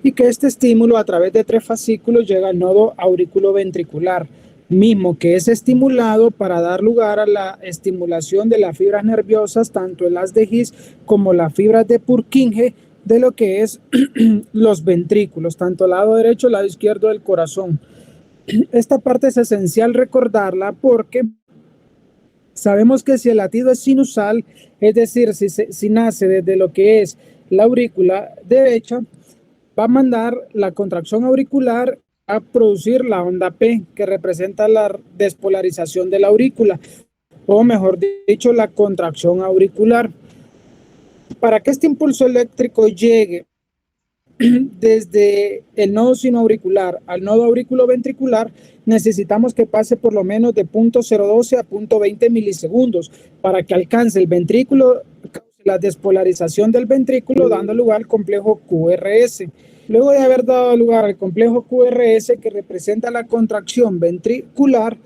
y que este estímulo a través de 3 fascículos llega al nodo auriculoventricular, mismo que es estimulado para dar lugar a la estimulación de las fibras nerviosas, tanto el haz de His como las fibras de Purkinje, de lo que es los ventrículos, tanto el lado derecho, el lado izquierdo del corazón. Esta parte es esencial recordarla porque sabemos que si el latido es sinusal, es decir, si nace desde lo que es la aurícula derecha, va a mandar la contracción auricular a producir la onda P, que representa la despolarización de la aurícula, o mejor dicho, la contracción auricular. Para que este impulso eléctrico llegue desde el nodo sinoauricular al nodo auriculoventricular, necesitamos que pase por lo menos de 0.012 a 0.20 milisegundos para que alcance el ventrículo, la despolarización del ventrículo, dando lugar al complejo QRS. Luego de haber dado lugar al complejo QRS, que representa la contracción ventricular,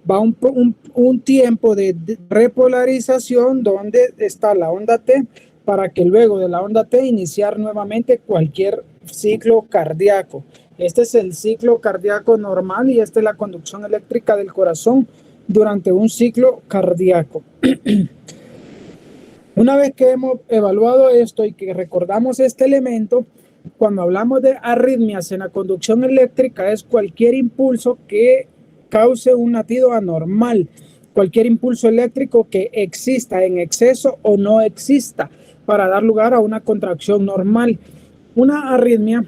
va un tiempo de repolarización donde está la onda T, para que luego de la onda T iniciar nuevamente cualquier ciclo cardíaco. Este es el ciclo cardíaco normal y esta es la conducción eléctrica del corazón durante un ciclo cardíaco. Una vez que hemos evaluado esto y que recordamos este elemento, cuando hablamos de arritmias en la conducción eléctrica es cualquier impulso que cause un latido anormal, cualquier impulso eléctrico que exista en exceso o no exista para dar lugar a una contracción normal. Una arritmia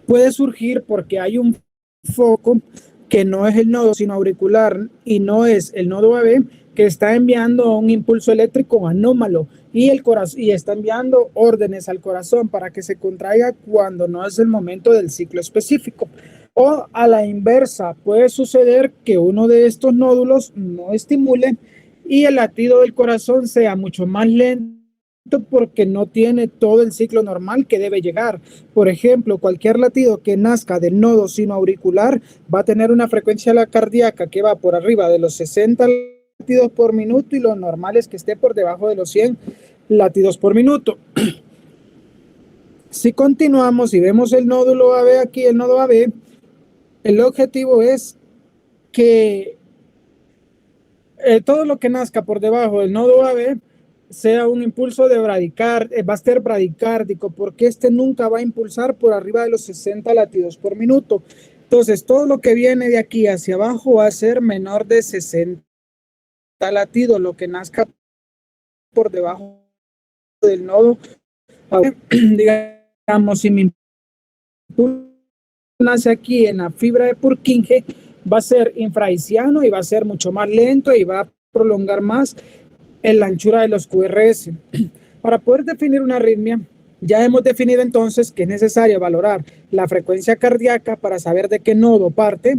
puede surgir porque hay un foco que no es el nodo sinoauricular y no es el nodo AB, que está enviando un impulso eléctrico anómalo y el corazón y está enviando órdenes al corazón para que se contraiga cuando no es el momento del ciclo específico. O a la inversa, puede suceder que uno de estos nódulos no estimule y el latido del corazón sea mucho más lento porque no tiene todo el ciclo normal que debe llegar. Por ejemplo, cualquier latido que nazca del nodo sinoauricular va a tener una frecuencia cardíaca que va por arriba de los 60 latidos por minuto y lo normal es que esté por debajo de los 100 latidos por minuto. Si continuamos y vemos el nódulo AB aquí, el nodo AB, el objetivo es que todo lo que nazca por debajo del nodo AB sea un impulso de va a ser bradicárdico, porque este nunca va a impulsar por arriba de los 60 latidos por minuto. Entonces, todo lo que viene de aquí hacia abajo va a ser menor de 60 latidos, lo que nazca por debajo del nodo. Digamos, si mi impulso nace aquí en la fibra de Purkinje, va a ser infrahisiano y va a ser mucho más lento y va a prolongar más en la anchura de los QRS. Para poder definir una arritmia, ya hemos definido entonces que es necesario valorar la frecuencia cardíaca para saber de qué nodo parte,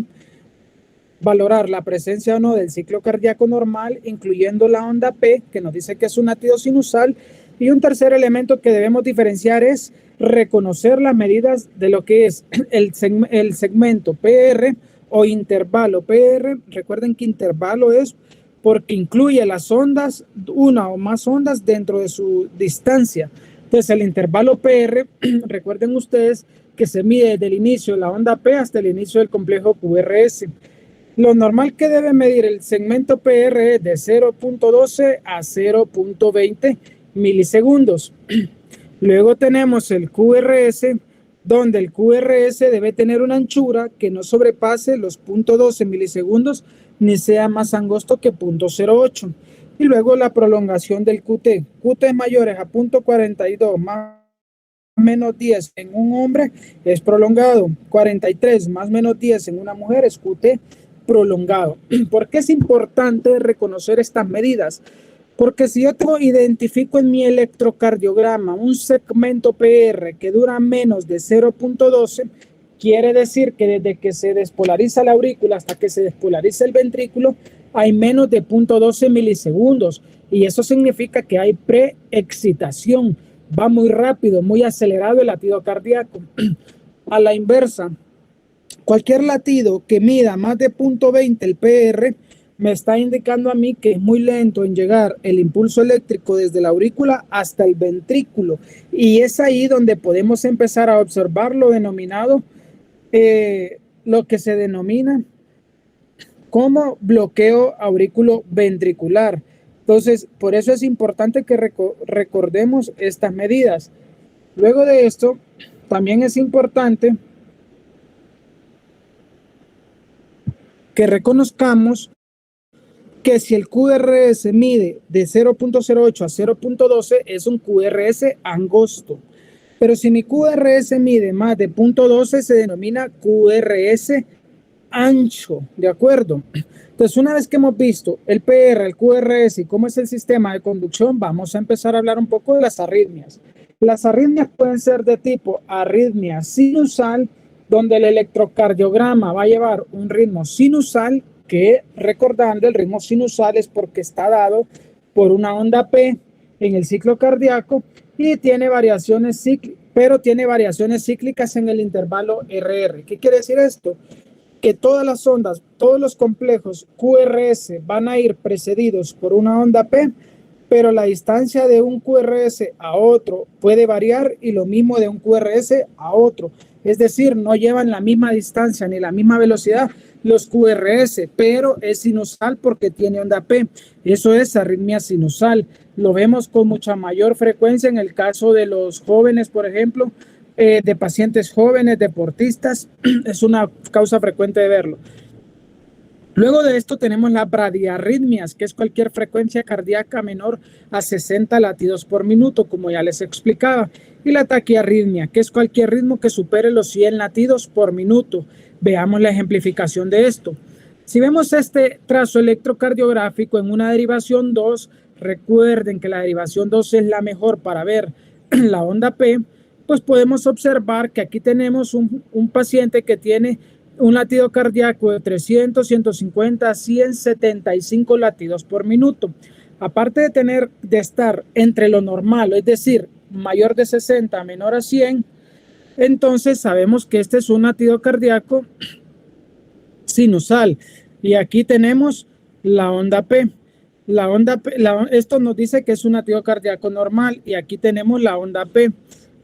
valorar la presencia o no del ciclo cardíaco normal, incluyendo la onda P, que nos dice que es un latido sinusal, y un tercer elemento que debemos diferenciar es reconocer las medidas de lo que es el segmento PR o intervalo PR. Recuerden que intervalo es porque incluye las ondas, una o más ondas dentro de su distancia. Entonces el intervalo PR, recuerden ustedes que se mide desde el inicio de la onda P hasta el inicio del complejo QRS. Lo normal que debe medir el segmento PR es de 0.12 a 0.20 milisegundos. Luego tenemos el QRS, donde el QRS debe tener una anchura que no sobrepase los 0.12 milisegundos ni sea más angosto que 0.08. Y luego la prolongación del QT. QT mayores a 0.42 más menos 10 en un hombre es prolongado. 43 más menos 10 en una mujer es QT prolongado. ¿Por qué es importante reconocer estas medidas? Porque si yo identifico en mi electrocardiograma un segmento PR que dura menos de 0.12, quiere decir que desde que se despolariza la aurícula hasta que se despolariza el ventrículo hay menos de 0.12 milisegundos y eso significa que hay preexcitación. Va muy rápido, muy acelerado el latido cardíaco. A la inversa, cualquier latido que mida más de 0.20 el PR me está indicando a mí que es muy lento en llegar el impulso eléctrico desde la aurícula hasta el ventrículo. Y es ahí donde podemos empezar a observar lo denominado, lo que se denomina como bloqueo auriculoventricular. Entonces, por eso es importante que recordemos estas medidas. Luego de esto, también es importante que reconozcamos que si el QRS mide de 0.08 a 0.12 es un QRS angosto, pero si mi QRS mide más de 0.12 se denomina QRS ancho, ¿de acuerdo? Entonces, una vez que hemos visto el PR, el QRS y cómo es el sistema de conducción, vamos a empezar a hablar un poco de las arritmias. Las arritmias pueden ser de tipo arritmia sinusal, donde el electrocardiograma va a llevar un ritmo sinusal, que recordando el ritmo sinusal es porque está dado por una onda P en el ciclo cardíaco y tiene variaciones cíclicas en el intervalo RR. ¿Qué quiere decir esto? Que todas las ondas, todos los complejos QRS van a ir precedidos por una onda P, pero la distancia de un QRS a otro puede variar y lo mismo de un QRS a otro. Es decir, no llevan la misma distancia ni la misma velocidad los QRS, pero es sinusal porque tiene onda P. Eso es arritmia sinusal. Lo vemos con mucha mayor frecuencia en el caso de los jóvenes, por ejemplo, de pacientes jóvenes, deportistas. Es una causa frecuente de verlo. Luego de esto tenemos las bradiarritmias, que es cualquier frecuencia cardíaca menor a 60 latidos por minuto, como ya les explicaba. Y la taquiarritmia, que es cualquier ritmo que supere los 100 latidos por minuto. Veamos la ejemplificación de esto. Si vemos este trazo electrocardiográfico en una derivación 2, recuerden que la derivación 2 es la mejor para ver la onda P, pues podemos observar que aquí tenemos un paciente que tiene un latido cardíaco de 300, 150, 175 latidos por minuto. Aparte de estar entre lo normal, es decir, mayor de 60, menor a 100, entonces sabemos que este es un latido cardíaco sinusal. Y aquí tenemos la onda P. Esto nos dice que es un latido cardíaco normal y aquí tenemos la onda P,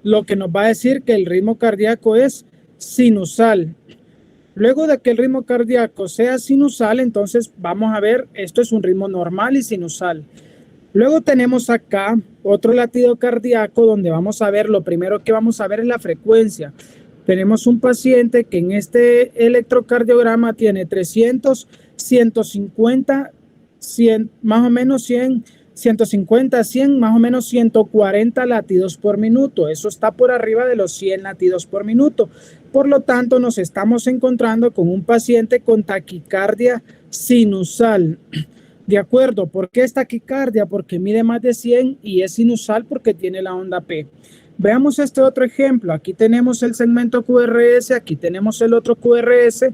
lo que nos va a decir que el ritmo cardíaco es sinusal. Luego de que el ritmo cardíaco sea sinusal, entonces vamos a ver, esto es un ritmo normal y sinusal. Luego tenemos acá otro latido cardíaco donde vamos a ver, lo primero que vamos a ver es la frecuencia. Tenemos un paciente que en este electrocardiograma tiene 300, 150, 100, más o menos 100, 150, 100, más o menos 140 latidos por minuto. Eso está por arriba de los 100 latidos por minuto. Por lo tanto, nos estamos encontrando con un paciente con taquicardia sinusal. De acuerdo, ¿por qué es taquicardia? Porque mide más de 100 y es sinusal porque tiene la onda P. Veamos este otro ejemplo. Aquí tenemos el segmento QRS, aquí tenemos el otro QRS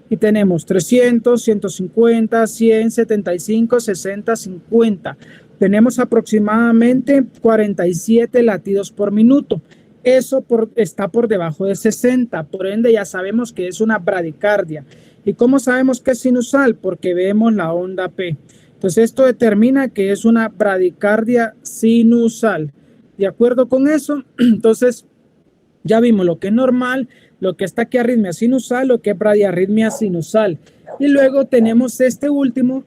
y tenemos 300, 150, 100, 75, 60, 50. Tenemos aproximadamente 47 latidos por minuto. Eso está por debajo de 60, por ende ya sabemos que es una bradicardia. ¿Y cómo sabemos que es sinusal? Porque vemos la onda P. Entonces esto determina que es una bradicardia sinusal. ¿De acuerdo con eso? Entonces ya vimos lo que es normal, lo que es taquiarritmia sinusal, lo que es bradiarritmia sinusal. Y luego tenemos este último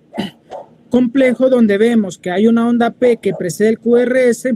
complejo donde vemos que hay una onda P que precede el QRS,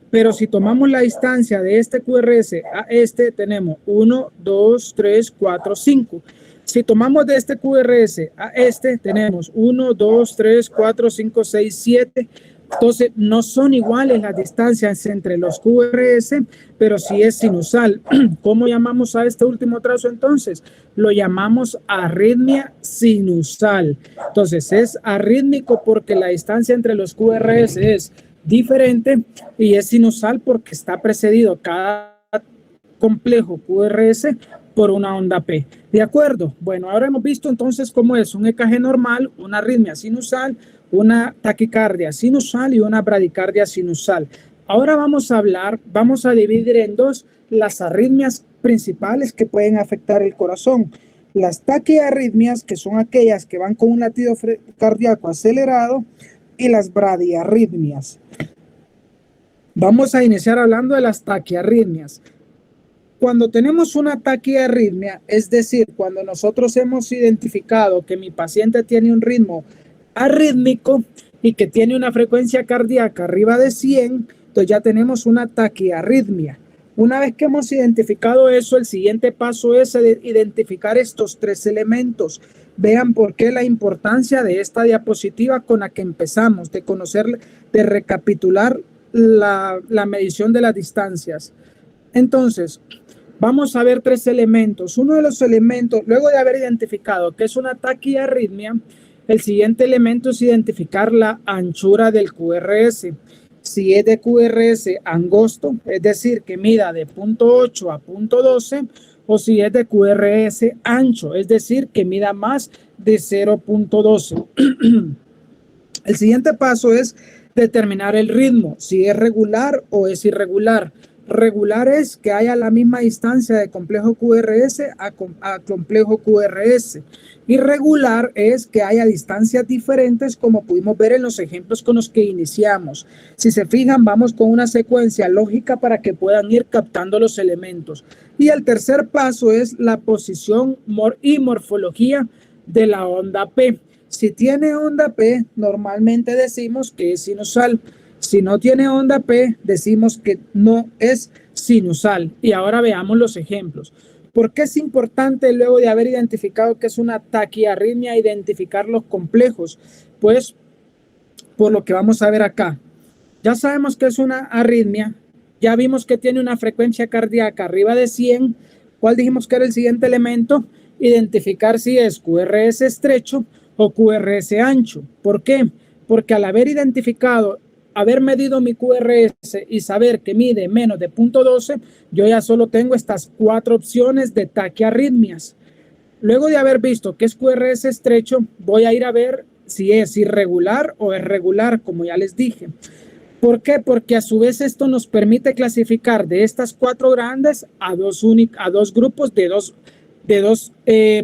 pero si tomamos la distancia de este QRS a este, tenemos 1, 2, 3, 4, 5. Si tomamos de este QRS a este, tenemos 1, 2, 3, 4, 5, 6, 7. Entonces, no son iguales las distancias entre los QRS, pero sí es sinusal. ¿Cómo llamamos a este último trazo entonces? Lo llamamos arritmia sinusal. Entonces, es arrítmico porque la distancia entre los QRS es diferente y es sinusal porque está precedido cada complejo QRS por una onda P. ¿De acuerdo? Bueno, ahora hemos visto entonces cómo es un EKG normal, una arritmia sinusal, una taquicardia sinusal y una bradicardia sinusal. Ahora vamos a dividir en dos las arritmias principales que pueden afectar el corazón. las taquiarritmias, que son aquellas que van con un latido cardíaco acelerado, y las bradiarritmias. Vamos a iniciar hablando de las taquiarritmias. Cuando tenemos una taquiarritmia, es decir, cuando nosotros hemos identificado que mi paciente tiene un ritmo arrítmico y que tiene una frecuencia cardíaca arriba de 100, entonces ya tenemos una taquiarritmia. Una vez que hemos identificado eso, el siguiente paso es identificar estos tres elementos. Vean por qué la importancia de esta diapositiva con la que empezamos, de conocer, de recapitular la medición de las distancias. Entonces, vamos a ver tres elementos. Uno de los elementos, luego de haber identificado que es una taquiarritmia, el siguiente elemento es identificar la anchura del QRS. Si es de QRS angosto, es decir, que mida de 0.8 a 0.12, o si es de QRS ancho, es decir, que mida más de 0.12. El siguiente paso es determinar el ritmo, si es regular o es irregular. Regular es que haya la misma distancia de complejo QRS a complejo QRS. Irregular es que haya distancias diferentes, como pudimos ver en los ejemplos con los que iniciamos. Si se fijan, vamos con una secuencia lógica para que puedan ir captando los elementos. Y el tercer paso es la posición y morfología de la onda P. Si tiene onda P, normalmente decimos que es sinusal. Si no tiene onda P, decimos que no es sinusal. Y ahora veamos los ejemplos. ¿Por qué es importante, luego de haber identificado que es una taquiarritmia, identificar los complejos? Pues por lo que vamos a ver acá. Ya sabemos que es una arritmia. Ya vimos que tiene una frecuencia cardíaca arriba de 100. ¿Cuál dijimos que era el siguiente elemento? Identificar si es QRS estrecho o QRS ancho. ¿Por qué? Porque al haber identificado, haber medido mi QRS y saber que mide menos de 0.12, yo ya solo tengo estas cuatro opciones de taquiarritmias. Luego de haber visto que es QRS estrecho, voy a ir a ver si es irregular o es regular, como ya les dije. ¿Por qué? Porque a su vez esto nos permite clasificar de estas cuatro grandes a dos grupos de dos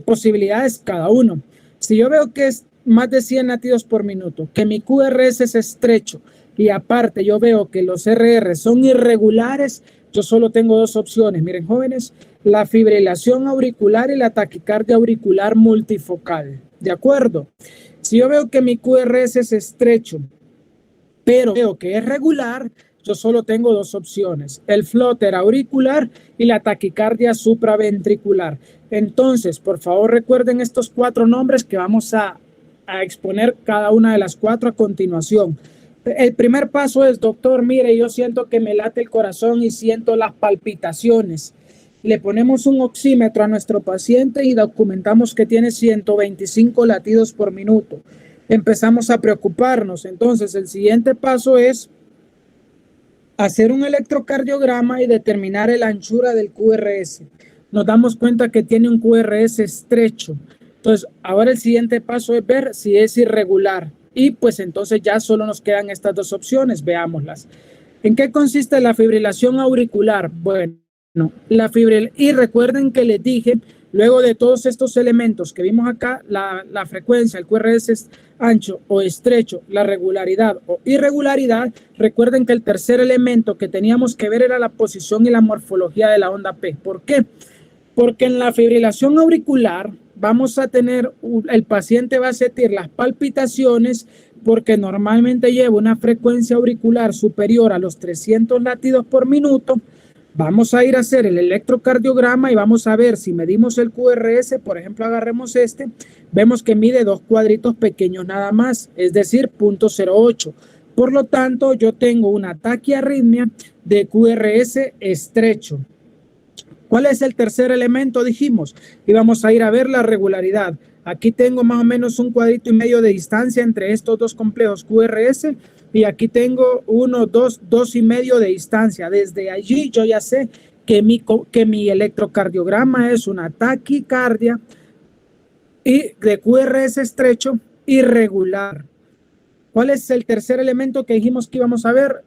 posibilidades cada uno. Si yo veo que es más de 100 latidos por minuto, que mi QRS es estrecho y aparte yo veo que los RR son irregulares, yo solo tengo dos opciones. Miren, jóvenes, la fibrilación auricular y la taquicardia auricular multifocal. ¿De acuerdo? Si yo veo que mi QRS es estrecho, pero veo que es regular, yo solo tengo dos opciones: el flóter auricular y la taquicardia supraventricular. Entonces, por favor, recuerden estos cuatro nombres que vamos a exponer cada una de las cuatro a continuación. El primer paso es: doctor, mire, yo siento que me late el corazón y siento las palpitaciones. Le ponemos un oxímetro a nuestro paciente y documentamos que tiene 125 latidos por minuto. Empezamos a preocuparnos. Entonces, el siguiente paso es hacer un electrocardiograma y determinar la anchura del QRS. Nos damos cuenta que tiene un QRS estrecho. Entonces, ahora el siguiente paso es ver si es irregular. Y pues entonces ya solo nos quedan estas dos opciones. Veámoslas. ¿En qué consiste la fibrilación auricular? Bueno, y recuerden que les dije, luego de todos estos elementos que vimos acá, la frecuencia, el QRS es ancho o estrecho, la regularidad o irregularidad, recuerden que el tercer elemento que teníamos que ver era la posición y la morfología de la onda P. ¿Por qué? Porque en la fibrilación auricular vamos a tener, el paciente va a sentir las palpitaciones porque normalmente lleva una frecuencia auricular superior a los 300 latidos por minuto. Vamos a ir a hacer el electrocardiograma y vamos a ver si medimos el QRS, por ejemplo, agarremos este, vemos que mide dos cuadritos pequeños nada más, es decir, 0.08. Por lo tanto, yo tengo una taquiarritmia de QRS estrecho. ¿Cuál es el tercer elemento? Dijimos, y vamos a ir a ver la regularidad. Aquí tengo más o menos un cuadrito y medio de distancia entre estos dos complejos QRS y aquí tengo 1, 2, 2,5 de distancia. Desde allí yo ya sé que mi electrocardiograma es una taquicardia y de QRS estrecho irregular. ¿Cuál es el tercer elemento que dijimos que íbamos a ver?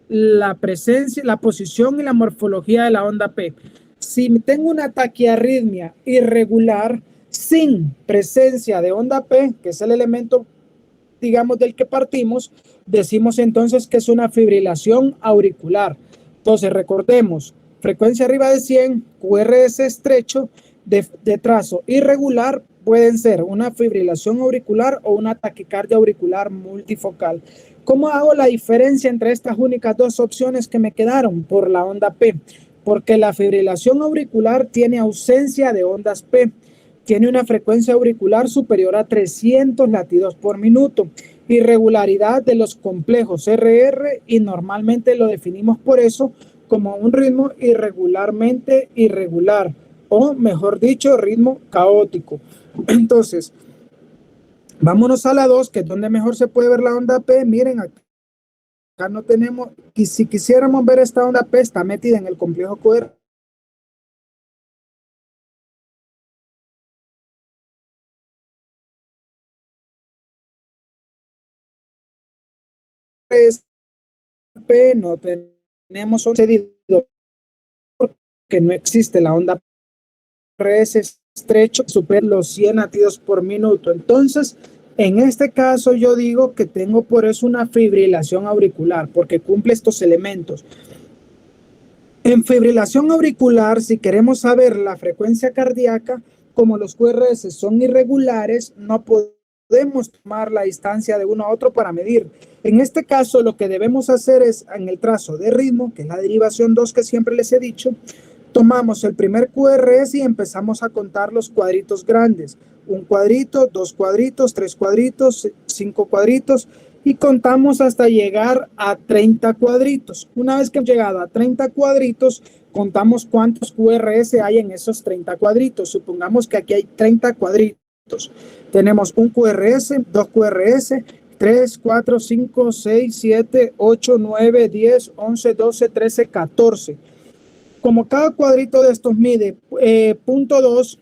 La presencia, la posición y la morfología de la onda P. Si tengo una taquiarritmia irregular, sin presencia de onda P, que es el elemento, digamos, del que partimos, decimos entonces que es una fibrilación auricular. Entonces, recordemos, frecuencia arriba de 100, QRS estrecho, de trazo irregular, pueden ser una fibrilación auricular o una taquicardia auricular multifocal. ¿Cómo hago la diferencia entre estas únicas dos opciones que me quedaron? Por la onda P, porque la fibrilación auricular tiene ausencia de ondas P, tiene una frecuencia auricular superior a 300 latidos por minuto, irregularidad de los complejos RR, y normalmente lo definimos por eso como un ritmo irregularmente irregular, o mejor dicho, ritmo caótico. Entonces, vámonos a la 2, que es donde mejor se puede ver la onda P. Miren, acá no tenemos, y si quisiéramos ver esta onda P, está metida en el complejo QR. P no tenemos un cedido, porque no existe la onda RS estrecho supera los 100 latidos por minuto. Entonces, en este caso yo digo que tengo por eso una fibrilación auricular, porque cumple estos elementos. En fibrilación auricular, si queremos saber la frecuencia cardíaca, como los QRS son irregulares, no podemos tomar la distancia de uno a otro para medir. En este caso, lo que debemos hacer es, en el trazo de ritmo, que es la derivación 2 que siempre les he dicho, tomamos el primer QRS y empezamos a contar los cuadritos grandes. Un cuadrito, dos cuadritos, tres cuadritos, 5 cuadritos, y contamos hasta llegar a 30 cuadritos. Una vez que hemos llegado a 30 cuadritos, contamos cuántos QRS hay en esos 30 cuadritos. Supongamos que aquí hay 30 cuadritos. Tenemos un QRS, dos QRS, 3, 4, 5, 6, 7, 8, 9, 10, 11, 12, 13, 14. Como cada cuadrito de estos mide 0.2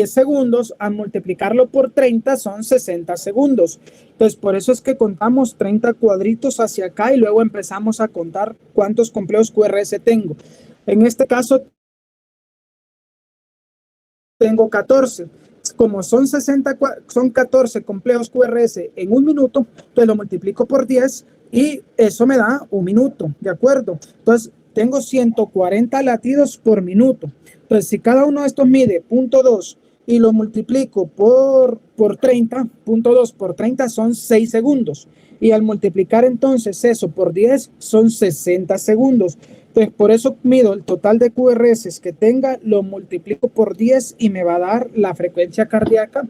segundos, al multiplicarlo por 30 son 60 segundos. Entonces, por eso es que contamos 30 cuadritos hacia acá y luego empezamos a contar cuántos complejos QRS tengo. En este caso, tengo 14. Como son 14 complejos QRS en un minuto, entonces lo multiplico por 10 y eso me da un minuto, ¿de acuerdo? Entonces, tengo 140 latidos por minuto. Entonces, si cada uno de estos mide 0.2 y lo multiplico por 30, 0.2 por 30 son 6 segundos. Y al multiplicar entonces eso por 10 son 60 segundos. Entonces, por eso mido el total de QRS que tenga, lo multiplico por 10 y me va a dar la frecuencia cardíaca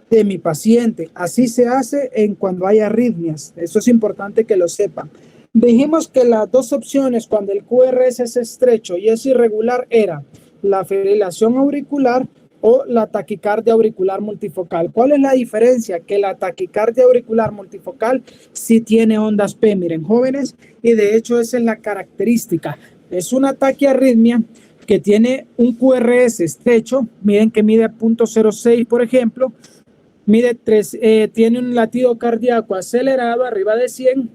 de mi paciente. Así se hace en cuando hay arritmias. Eso es importante que lo sepan. Dijimos que las dos opciones cuando el QRS es estrecho y es irregular era la fibrilación auricular o la taquicardia auricular multifocal. ¿Cuál es la diferencia? Que la taquicardia auricular multifocal sí tiene ondas P, miren, jóvenes, y de hecho esa es la característica. Es una taquiarritmia que tiene un QRS estrecho, miren que mide 0.06, por ejemplo, mide 3, tiene un latido cardíaco acelerado arriba de 100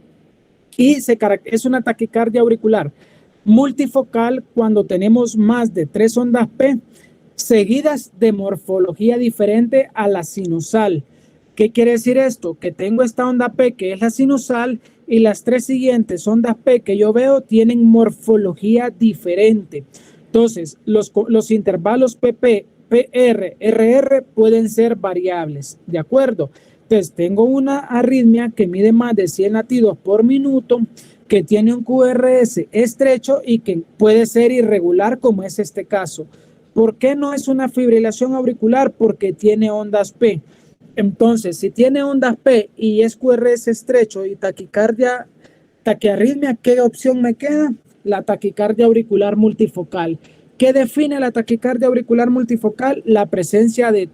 y es una taquicardia auricular multifocal cuando tenemos más de 3 ondas P seguidas de morfología diferente a la sinusal. ¿Qué quiere decir esto? Que tengo esta onda P que es la sinusal y las 3 siguientes ondas P que yo veo tienen morfología diferente. Entonces, los intervalos PP, PR, RR pueden ser variables, ¿de acuerdo? Entonces, tengo una arritmia que mide más de 100 latidos por minuto, que tiene un QRS estrecho y que puede ser irregular como es este caso. ¿Por qué no es una fibrilación auricular? Porque tiene ondas P. Entonces, si tiene ondas P y es QRS estrecho y taquiarritmia, ¿qué opción me queda? La taquicardia auricular multifocal. ¿Qué define la taquicardia auricular multifocal? La presencia de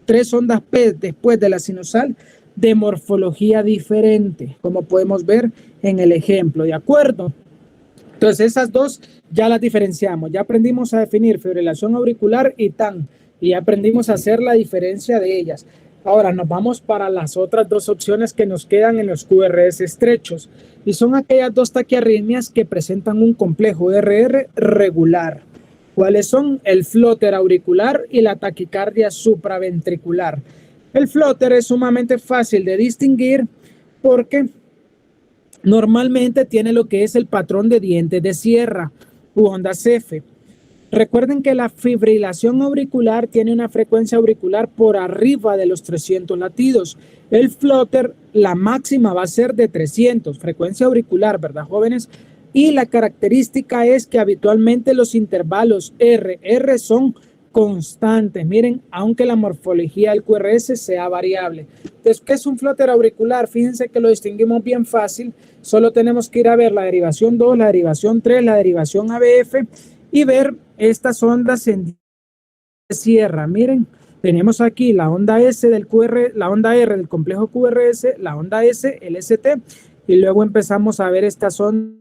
3 ondas P después de la sinusal de morfología diferente, como podemos ver en el ejemplo, ¿de acuerdo? Entonces, esas dos ya las diferenciamos. Ya aprendimos a definir fibrilación auricular y TAN, y ya aprendimos a hacer la diferencia de ellas. Ahora nos vamos para las otras dos opciones que nos quedan en los QRS estrechos, y son aquellas dos taquiarritmias que presentan un complejo RR regular. ¿Cuáles son? El flóter auricular y la taquicardia supraventricular. El flóter es sumamente fácil de distinguir porque normalmente tiene lo que es el patrón de dientes de sierra u ondas F. Recuerden que la fibrilación auricular tiene una frecuencia auricular por arriba de los 300 latidos. El flóter, la máxima va a ser de 300, frecuencia auricular, ¿verdad, jóvenes? Y la característica es que habitualmente los intervalos R son constantes. Miren, aunque la morfología del QRS sea variable. Entonces, ¿qué es un flóter auricular? Fíjense que lo distinguimos bien fácil. Solo tenemos que ir a ver la derivación 2, la derivación 3, la derivación ABF y ver estas ondas en sierra. Miren, tenemos aquí la onda S del QR, la onda R del complejo QRS, la onda S, el ST, y luego empezamos a ver estas ondas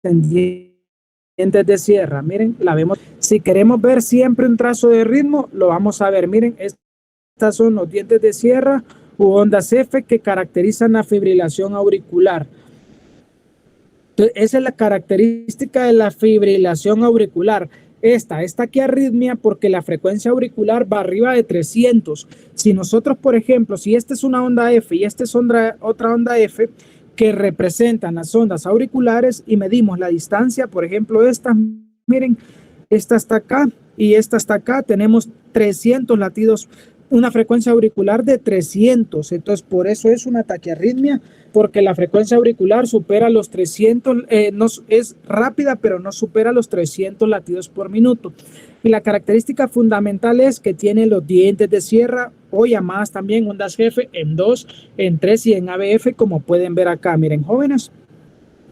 en dientes de sierra. Miren, la vemos. Si queremos ver siempre un trazo de ritmo, lo vamos a ver. Miren, estas son los dientes de sierra u ondas F que caracterizan la fibrilación auricular. Entonces, esa es la característica de la fibrilación auricular. Esta taquiarritmia porque la frecuencia auricular va arriba de 300. Si nosotros, por ejemplo, si esta es una onda F y esta es otra onda F que representan las ondas auriculares y medimos la distancia, por ejemplo, esta, miren, esta está acá y esta está acá, tenemos 300 latidos, una frecuencia auricular de 300. Entonces, por eso es una taquiarritmia, porque la frecuencia auricular supera los 300, no, es rápida, pero no supera los 300 latidos por minuto. Y la característica fundamental es que tiene los dientes de sierra o llamadas también ondas F en 2, en 3 y en ABF, como pueden ver acá. Miren, jóvenes.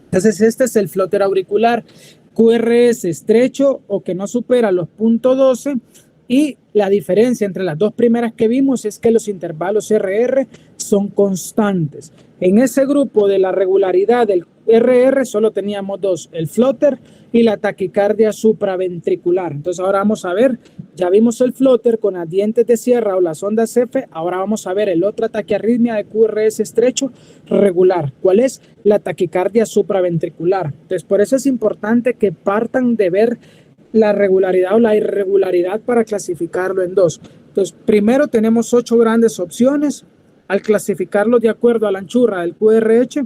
Entonces, este es el flóter auricular. QRS estrecho o que no supera los .12. Y la diferencia entre las dos primeras que vimos es que los intervalos RR son constantes. En ese grupo de la regularidad del RR solo teníamos dos, el flóter y la taquicardia supraventricular. Entonces ahora vamos a ver, ya vimos el flóter con las dientes de sierra o las ondas F, ahora vamos a ver el otra taquiarritmia de QRS estrecho regular. ¿Cuál es? La taquicardia supraventricular. Entonces por eso es importante que partan de ver la regularidad o la irregularidad para clasificarlo en dos. Entonces, primero tenemos 8 grandes opciones. Al clasificarlo de acuerdo a la anchura del QRS,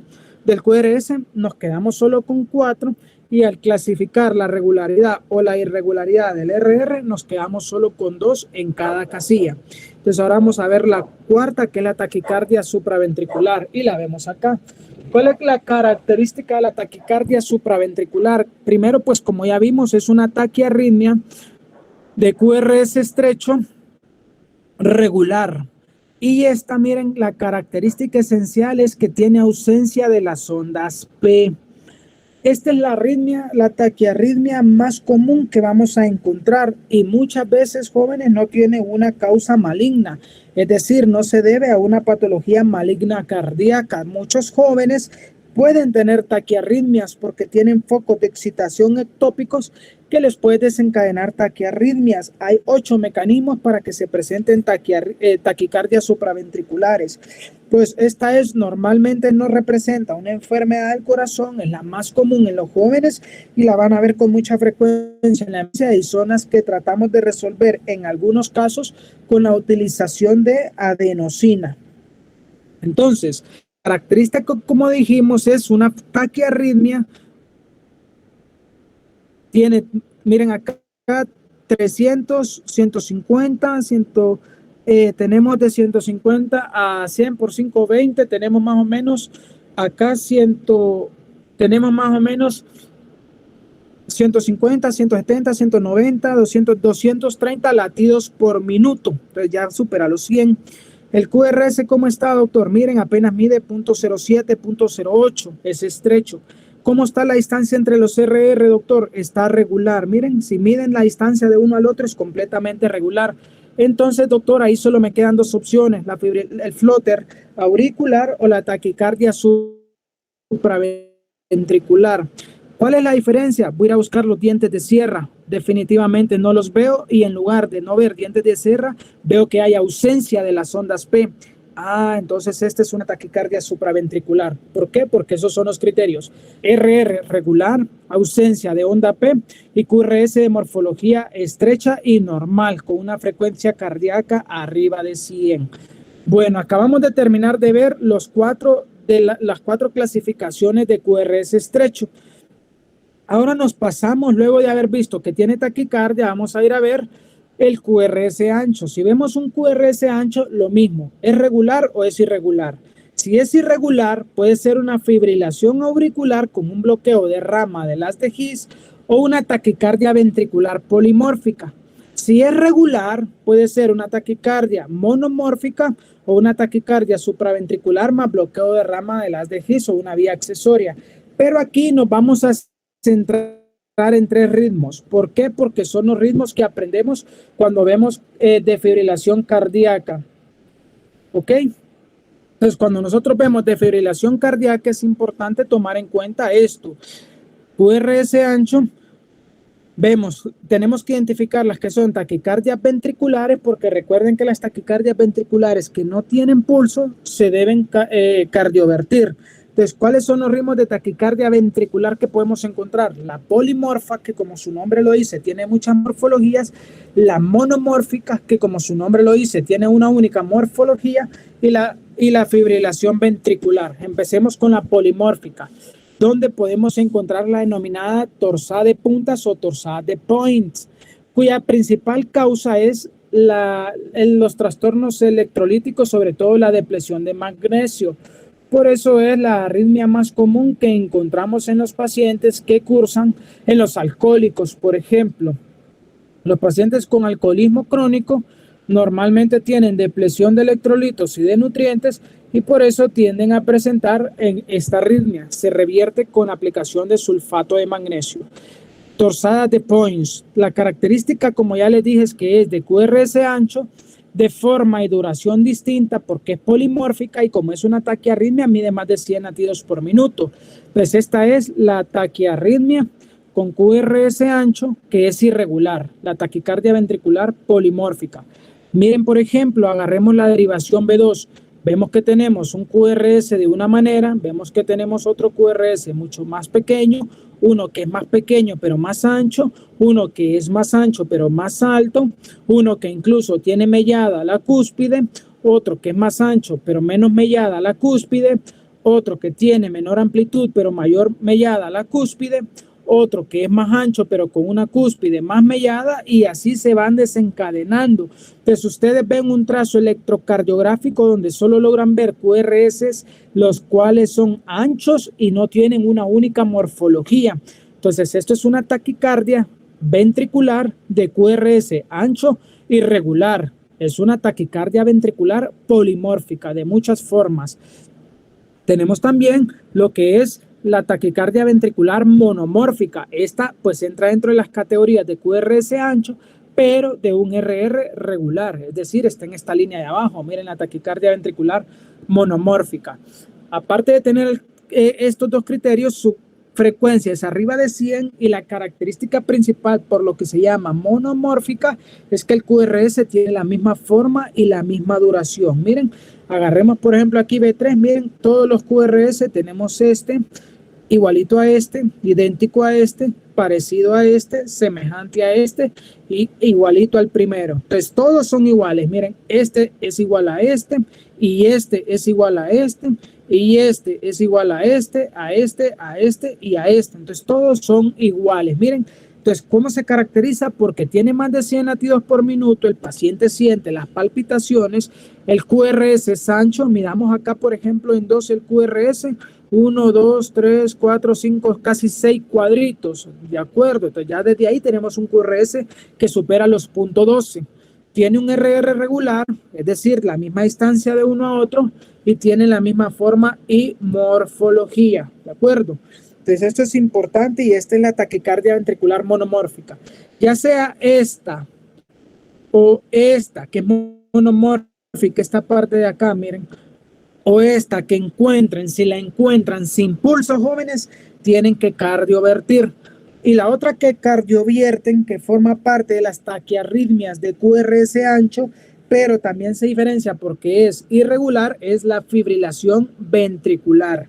nos quedamos solo con 4. Y al clasificar la regularidad o la irregularidad del RR, nos quedamos solo con 2 en cada casilla. Entonces, ahora vamos a ver la cuarta, que es la taquicardia supraventricular. Y la vemos acá. ¿Cuál es la característica de la taquicardia supraventricular? Primero, pues como ya vimos, es una taquiarritmia de QRS estrecho regular. Y esta, miren, la característica esencial es que tiene ausencia de las ondas P. Esta es la arritmia, la taquiarritmia más común que vamos a encontrar y muchas veces, jóvenes, no tiene una causa maligna, es decir, no se debe a una patología maligna cardíaca. Muchos jóvenes pueden tener taquiarritmias porque tienen focos de excitación ectópicos que les puede desencadenar taquiarritmias. Hay 8 mecanismos para que se presenten taquicardias supraventriculares. Pues esta es normalmente no representa una enfermedad del corazón, es la más común en los jóvenes y la van a ver con mucha frecuencia en la mesa. Hay zonas que tratamos de resolver en algunos casos con la utilización de adenosina. Entonces, característica, como dijimos, es una taquiarritmia. Tiene, miren acá, 300, 150, 100, tenemos de 150 a 100 por 520, tenemos más o menos acá tenemos más o menos 150, 170, 190, 200, 230 latidos por minuto. Entonces ya supera los 100. El QRS, ¿cómo está, doctor? Miren, apenas mide 0.07, 0.08, es estrecho. ¿Cómo está la distancia entre los RR, doctor? Está regular. Miren, si miden la distancia de uno al otro es completamente regular. Entonces, doctor, ahí solo me quedan dos opciones, el flóter auricular o la taquicardia supraventricular. ¿Cuál es la diferencia? Voy a ir a buscar los dientes de sierra. Definitivamente no los veo y en lugar de no ver dientes de sierra, veo que hay ausencia de las ondas P. Entonces esta es una taquicardia supraventricular. ¿Por qué? Porque esos son los criterios. RR regular, ausencia de onda P, y QRS de morfología estrecha y normal, con una frecuencia cardíaca arriba de 100. Bueno, acabamos de terminar de ver las cuatro clasificaciones de QRS estrecho. Ahora nos pasamos, luego de haber visto que tiene taquicardia, vamos a ir a ver el QRS ancho. Si vemos un QRS ancho, lo mismo, ¿es regular o es irregular? Si es irregular, puede ser una fibrilación auricular con un bloqueo de rama del haz de His o una taquicardia ventricular polimórfica. Si es regular, puede ser una taquicardia monomórfica o una taquicardia supraventricular más bloqueo de rama del haz de His o una vía accesoria. Pero aquí nos vamos a centrar en 3 ritmos. ¿Por qué? Porque son los ritmos que aprendemos cuando vemos defibrilación cardíaca. ¿Ok? Entonces, cuando nosotros vemos defibrilación cardíaca, es importante tomar en cuenta esto. QRS ancho, tenemos que identificar las que son taquicardias ventriculares, porque recuerden que las taquicardias ventriculares que no tienen pulso se deben cardiovertir. Entonces, ¿cuáles son los ritmos de taquicardia ventricular que podemos encontrar? La polimorfa, que como su nombre lo dice, tiene muchas morfologías. La monomórfica, que como su nombre lo dice, tiene una única morfología. Y la fibrilación ventricular. Empecemos con la polimórfica, donde podemos encontrar la denominada torsada de puntas o torsada de points, cuya principal causa es los trastornos electrolíticos, sobre todo la depresión de magnesio. Por eso es la arritmia más común que encontramos en los pacientes que cursan en los alcohólicos, por ejemplo. Los pacientes con alcoholismo crónico normalmente tienen depresión de electrolitos y de nutrientes y por eso tienden a presentar en esta arritmia. Se revierte con aplicación de sulfato de magnesio. Torsada de Points. La característica, como ya les dije, es que es de QRS ancho, de forma y duración distinta porque es polimórfica y como es una taquiarritmia mide más de 100 latidos por minuto. Pues esta es la taquiarritmia con QRS ancho que es irregular, la taquicardia ventricular polimórfica. Miren, por ejemplo, agarremos la derivación B2. Vemos que tenemos un QRS de una manera, vemos que tenemos otro QRS mucho más pequeño, uno que es más pequeño pero más ancho, uno que es más ancho pero más alto, uno que incluso tiene mellada la cúspide, otro que es más ancho pero menos mellada la cúspide, otro que tiene menor amplitud pero mayor mellada la cúspide, otro que es más ancho pero con una cúspide más mellada y así se van desencadenando. Entonces ustedes ven un trazo electrocardiográfico donde solo logran ver QRS, los cuales son anchos y no tienen una única morfología. Entonces esto es una taquicardia ventricular de QRS ancho y regular. Es una taquicardia ventricular polimórfica de muchas formas. Tenemos también lo que es la taquicardia ventricular monomórfica. Esta pues entra dentro de las categorías de QRS ancho, pero de un RR regular, es decir, está en esta línea de abajo. Miren la taquicardia ventricular monomórfica. Aparte de tener estos dos criterios, su frecuencia es arriba de 100 y la característica principal por lo que se llama monomórfica es que el QRS tiene la misma forma y la misma duración. Miren, agarremos por ejemplo aquí B3, miren, todos los QRS tenemos este, igualito a este, idéntico a este, parecido a este, semejante a este y igualito al primero. Entonces todos son iguales, miren, este es igual a este y este es igual a este y este es igual a este, a este, a este y a este. Entonces todos son iguales, miren. Entonces, ¿cómo se caracteriza? Porque tiene más de 100 latidos por minuto, el paciente siente las palpitaciones, el QRS es ancho, miramos acá por ejemplo en 2 el QRS, 1, 2, 3, 4, 5, casi 6 cuadritos, ¿de acuerdo? Entonces ya desde ahí tenemos un QRS que supera los .12. Tiene un RR regular, es decir, la misma distancia de uno a otro y tiene la misma forma y morfología, ¿de acuerdo? Entonces esto es importante y esta es la taquicardia ventricular monomórfica. Ya sea esta o esta, que es monomórfica, esta parte de acá, miren, o esta que encuentren, si la encuentran sin pulso, jóvenes, tienen que cardiovertir. Y la otra que cardiovierten, que forma parte de las taquiarritmias de QRS ancho, pero también se diferencia porque es irregular, es la fibrilación ventricular.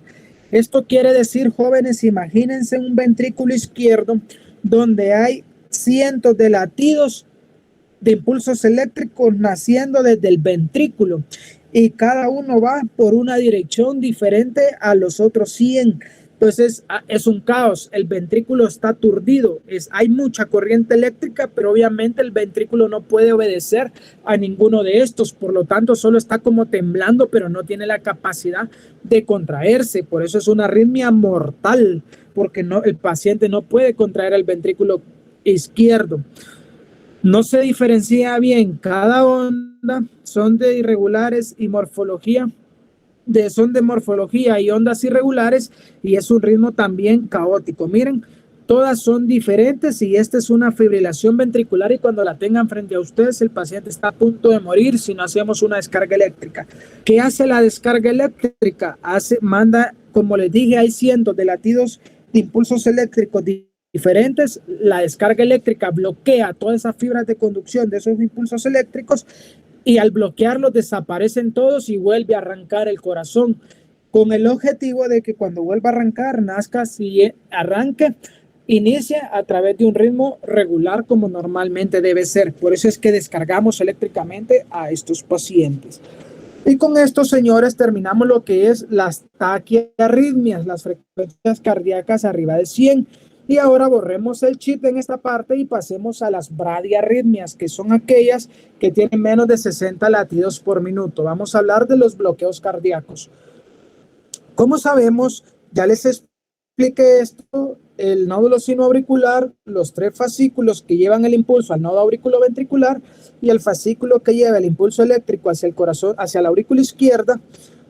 Esto quiere decir, jóvenes, imagínense un ventrículo izquierdo donde hay cientos de latidos de impulsos eléctricos naciendo desde el ventrículo y cada uno va por una dirección diferente a los otros 100. Entonces es un caos, el ventrículo está aturdido, hay mucha corriente eléctrica, pero obviamente el ventrículo no puede obedecer a ninguno de estos, por lo tanto solo está como temblando, pero no tiene la capacidad de contraerse. Por eso es una arritmia mortal, porque el paciente no puede contraer el ventrículo izquierdo. No se diferencia bien cada onda, son de irregulares y morfología, son de morfología y ondas irregulares, y es un ritmo también caótico. Miren, todas son diferentes y esta es una fibrilación ventricular, y cuando la tengan frente a ustedes el paciente está a punto de morir si no hacemos una descarga eléctrica. ¿Qué hace la descarga eléctrica? Manda, como les dije, hay cientos de latidos de impulsos eléctricos diferentes. La descarga eléctrica bloquea todas esas fibras de conducción de esos impulsos eléctricos, y al bloquearlos desaparecen todos y vuelve a arrancar el corazón, con el objetivo de que cuando vuelva a arrancar, nazca, si arranque, inicie a través de un ritmo regular como normalmente debe ser. Por eso es que descargamos eléctricamente a estos pacientes. Y con esto, señores, terminamos lo que es las taquiarritmias, las frecuencias cardíacas arriba de 100. Y ahora borremos el chip en esta parte y pasemos a las bradiarritmias, que son aquellas que tienen menos de 60 latidos por minuto. Vamos a hablar de los bloqueos cardíacos. Como sabemos, ya les expliqué esto, el nódulo sinoauricular, los 3 fascículos que llevan el impulso al nodo auriculoventricular y el fascículo que lleva el impulso eléctrico hacia el corazón, hacia la aurícula izquierda.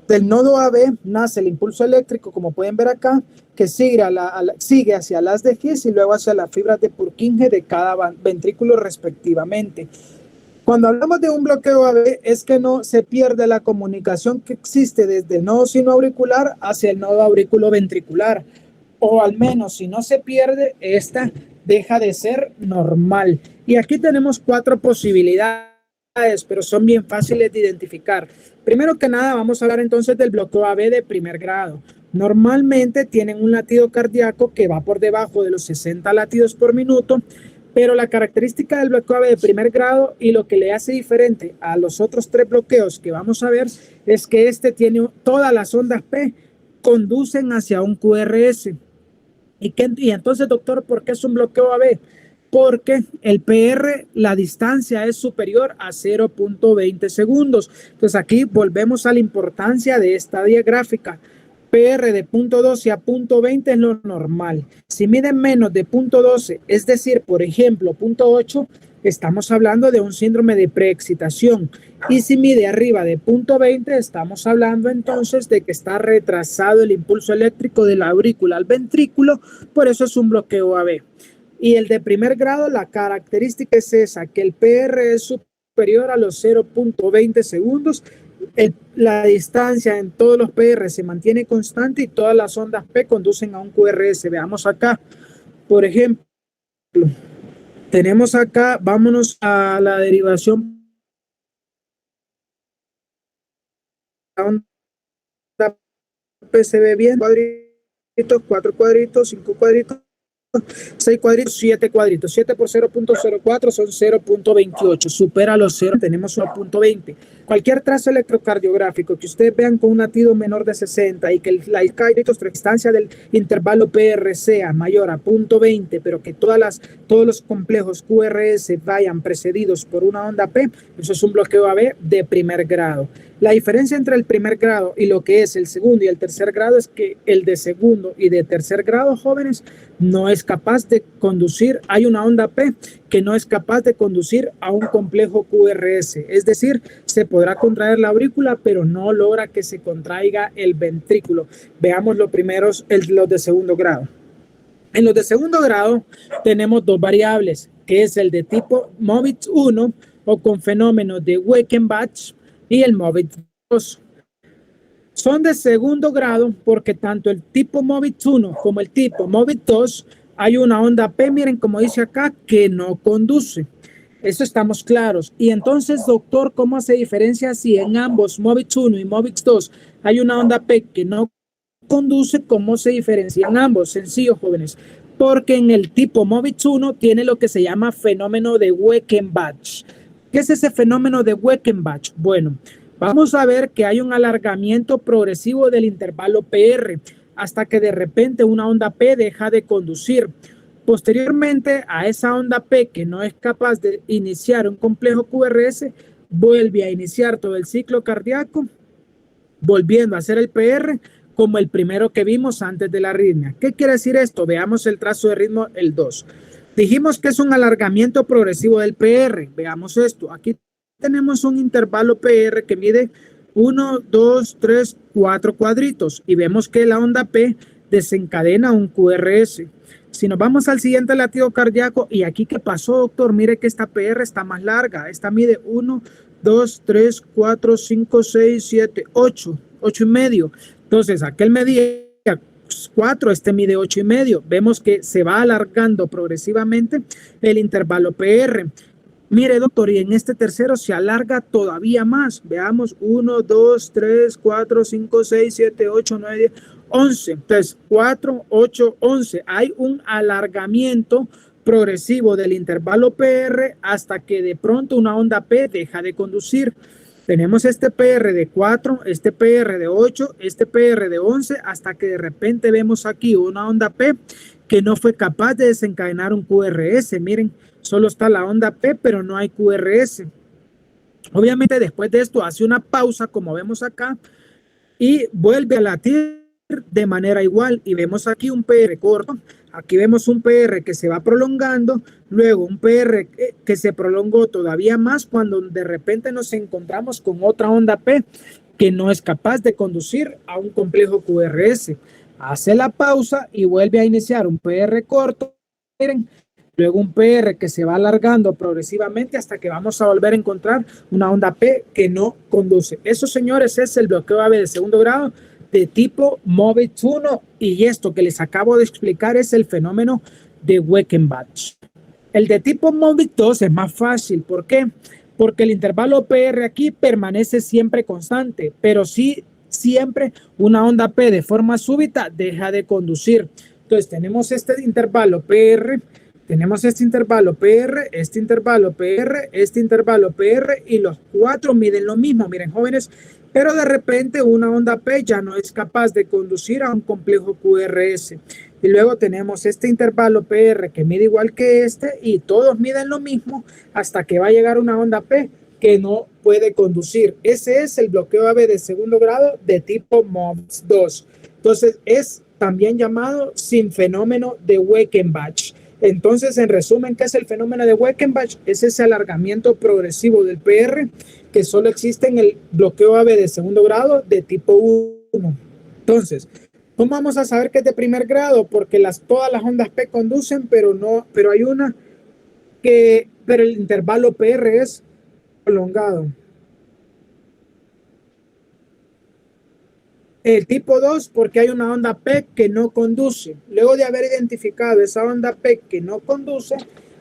Del nodo AB nace el impulso eléctrico, como pueden ver acá, que sigue hacia las de His y luego hacia las fibras de Purkinje de cada ventrículo respectivamente. Cuando hablamos de un bloqueo AB es que no se pierde la comunicación que existe desde el nodo sinoauricular hacia el nodo auriculoventricular, o al menos si no se pierde, esta deja de ser normal. Y aquí tenemos 4 posibilidades, pero son bien fáciles de identificar. Primero que nada, vamos a hablar entonces del bloqueo AB de primer grado. Normalmente tienen un latido cardíaco que va por debajo de los 60 latidos por minuto, pero la característica del bloqueo AB de primer grado y lo que le hace diferente a los otros 3 bloqueos que vamos a ver es que este tiene todas las ondas P conducen hacia un QRS. Y entonces, doctor, ¿por qué es un bloqueo AB? Porque el PR, la distancia es superior a 0.20 segundos. Entonces aquí volvemos a la importancia de esta diagráfica. PR de 0.12 a 0.20 es lo normal. Si miden menos de 0.12, es decir, por ejemplo, 0.8, estamos hablando de un síndrome de preexcitación. Y si mide arriba de 0.20, estamos hablando entonces de que está retrasado el impulso eléctrico de la aurícula al ventrículo, por eso es un bloqueo AB. Y el de primer grado, la característica es esa, que el PR es superior a los 0.20 segundos, la distancia en todos los PR se mantiene constante y todas las ondas P conducen a un QRS. Veamos acá, por ejemplo, tenemos acá, vámonos a la derivación. La onda P se ve bien, cuadritos, 4 cuadritos, 5 cuadritos, 6 cuadritos, 7 cuadritos. 7 por 0.04 son 0.28. Supera los 0, tenemos 1.20. Cualquier trazo electrocardiográfico que ustedes vean con un latido menor de 60 y que la distancia del intervalo PR sea mayor a 0.20, pero que todos los complejos QRS vayan precedidos por una onda P, eso es un bloqueo AB de primer grado. La diferencia entre el primer grado y lo que es el segundo y el tercer grado es que el de segundo y de tercer grado, jóvenes, no es capaz de conducir, hay una onda P que no es capaz de conducir a un complejo QRS, es decir, se podrá contraer la aurícula, pero no logra que se contraiga el ventrículo. Veamos los primeros, los de segundo grado. En los de segundo grado tenemos 2 variables, que es el de tipo MOVIT 1 o con fenómenos de Weichenbach y el MOVIT 2. Son de segundo grado porque tanto el tipo MOVIT 1 como el tipo MOVIT 2 hay una onda P, miren como dice acá, que no conduce. Eso estamos claros. Y entonces, doctor, ¿cómo se diferencia si en ambos, MOVIX 1 y MOVIX 2, hay una onda P que no conduce? ¿Cómo se diferencian ambos? Sencillo, jóvenes. Porque en el tipo MOVIX 1 tiene lo que se llama fenómeno de Weichenbach. ¿Qué es ese fenómeno de Weichenbach? Bueno, vamos a ver que hay un alargamiento progresivo del intervalo PR hasta que de repente una onda P deja de conducir. Posteriormente a esa onda P que no es capaz de iniciar un complejo QRS, vuelve a iniciar todo el ciclo cardíaco, volviendo a hacer el PR como el primero que vimos antes de la arritmia. ¿Qué quiere decir esto? Veamos el trazo de ritmo, el 2. Dijimos que es un alargamiento progresivo del PR. Veamos esto. Aquí tenemos un intervalo PR que mide 1, 2, 3, 4 cuadritos y vemos que la onda P desencadena un QRS. Si nos vamos al siguiente latido cardíaco, y aquí ¿qué pasó, doctor? Mire que esta PR está más larga. Esta mide 1, 2, 3, 4, 5, 6, 7, 8, 8 y medio. Entonces, aquel medía 4, este mide 8 y medio. Vemos que se va alargando progresivamente el intervalo PR. Mire, doctor, y en este tercero se alarga todavía más. Veamos, 1, 2, 3, 4, 5, 6, 7, 8, 9, 10, 11. Entonces, 4, 8, 11. Hay un alargamiento progresivo del intervalo PR hasta que de pronto una onda P deja de conducir. Tenemos este PR de 4, este PR de 8, este PR de 11, hasta que de repente vemos aquí una onda P que no fue capaz de desencadenar un QRS. Miren, solo está la onda P, pero no hay QRS. Obviamente después de esto hace una pausa, como vemos acá, y vuelve a latir de manera igual. Y vemos aquí un PR corto, aquí vemos un PR que se va prolongando, luego un PR que se prolongó todavía más cuando de repente nos encontramos con otra onda P que no es capaz de conducir a un complejo QRS. Hace la pausa y vuelve a iniciar un PR corto, miren, luego un PR que se va alargando progresivamente hasta que vamos a volver a encontrar una onda P que no conduce. Eso, señores, es el bloqueo AV de segundo grado de tipo MOVIX 1, y esto que les acabo de explicar es el fenómeno de Weichenbach. El de tipo MOVIX 2 es más fácil. ¿Por qué? Porque el intervalo PR aquí permanece siempre constante, pero sí siempre una onda P de forma súbita deja de conducir. Entonces tenemos este intervalo PR, tenemos este intervalo PR, este intervalo PR, este intervalo PR, y los cuatro miden lo mismo. Miren, jóvenes, pero de repente una onda P ya no es capaz de conducir a un complejo QRS. Y luego tenemos este intervalo PR que mide igual que este, y todos miden lo mismo hasta que va a llegar una onda P que no puede conducir. Ese es el bloqueo AV de segundo grado de tipo MOVIX 2. Entonces es también llamado sin fenómeno de Weichenbach. Entonces, en resumen, ¿qué es el fenómeno de Weichenbach? Es ese alargamiento progresivo del PR que solo existe en el bloqueo AV de segundo grado de tipo 1. Entonces, ¿cómo vamos a saber que es de primer grado? Porque todas las ondas P conducen, pero hay una pero el intervalo PR es prolongado. El tipo 2, porque hay una onda P que no conduce. Luego de haber identificado esa onda P que no conduce,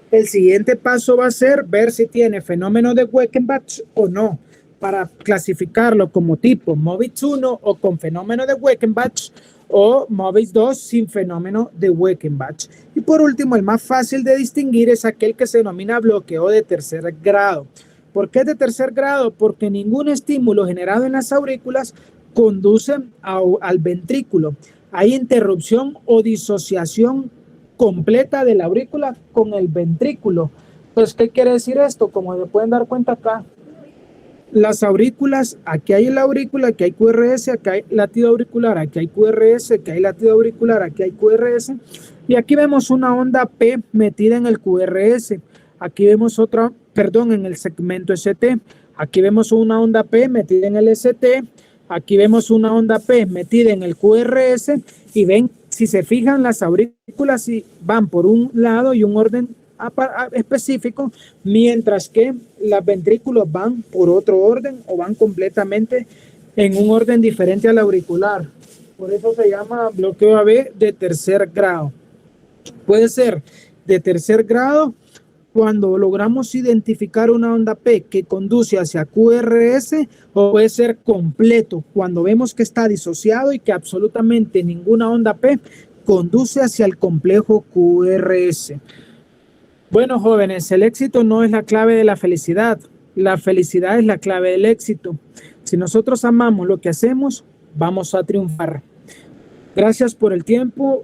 el siguiente paso va a ser ver si tiene fenómeno de Weichenbach o no, para clasificarlo como tipo MOVIX 1 o con fenómeno de Weichenbach, o MOVIX 2 sin fenómeno de Weichenbach. Y por último, el más fácil de distinguir es aquel que se denomina bloqueo de tercer grado. ¿Por qué de tercer grado? Porque ningún estímulo generado en las aurículas conduce al ventrículo. Hay interrupción o disociación completa de la aurícula con el ventrículo. Entonces, ¿qué quiere decir esto? Como se pueden dar cuenta acá, las aurículas, aquí hay la aurícula, aquí hay QRS, aquí hay latido auricular, aquí hay QRS, aquí hay latido auricular, aquí hay QRS, y aquí vemos una onda P metida en el QRS. Aquí vemos otra, perdón, en el segmento ST. Aquí vemos una onda P metida en el ST. Aquí vemos una onda P metida en el QRS, y ven, si se fijan, las aurículas van por un lado y un orden específico, mientras que los ventrículos van por otro orden o van completamente en un orden diferente al auricular. Por eso se llama bloqueo AV de tercer grado. Puede ser de tercer grado cuando logramos identificar una onda P que conduce hacia QRS, o puede ser completo cuando vemos que está disociado y que absolutamente ninguna onda P conduce hacia el complejo QRS. Bueno, jóvenes, el éxito no es la clave de la felicidad es la clave del éxito. Si nosotros amamos lo que hacemos, vamos a triunfar. Gracias por el tiempo.